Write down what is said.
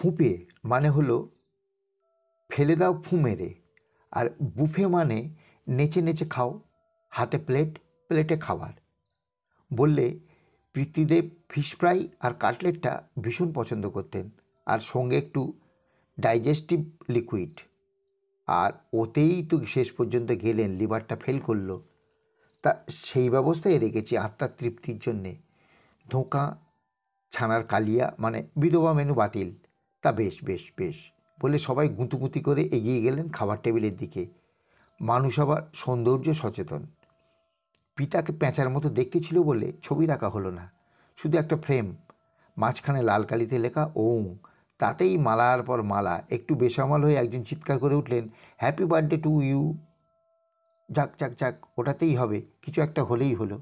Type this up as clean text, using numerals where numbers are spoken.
ফুঁপে মানে হলো ফেলে দাও ফু মেরে, আর বুফে মানে নেচে নেচে খাও, হাতে প্লেট, প্লেটে খাবার। বললে প্রীতিদেব ফিশ ফ্রাই আর কাটলেটটা ভীষণ পছন্দ করতেন, আর সঙ্গে একটু ডাইজেস্টিভ লিকুইড। আর ওতেই তো শেষ পর্যন্ত গেলেন, লিভারটা ফেল করলো। তা সেই ব্যবস্থায় রেখেছি আত্মার তৃপ্তির জন্যে। ধোঁকা, ছানার কালিয়া মানে বিধবা মেনু বাতিল। তা বেশ বেশ বেশ বলে সবাই গুঁতুগুঁতি করে এগিয়ে গেলেন খাবার টেবিলের দিকে। মানুষ আবার সৌন্দর্য সচেতন। পিতাকে প্যাঁচার মতো দেখতে ছিল বলে ছবি রাখা হলো না, শুধু একটা ফ্রেম, মাঝখানে লাল কালিতে লেখা ওং। তাতেই মালার পর মালা। একটু বেসামাল হয়ে একজন চিৎকার করে উঠলেন, হ্যাপি বার্থডে টু ইউ। যাক যাক যাক, ওটাতেই হবে, কিছু একটা হলেই হলো।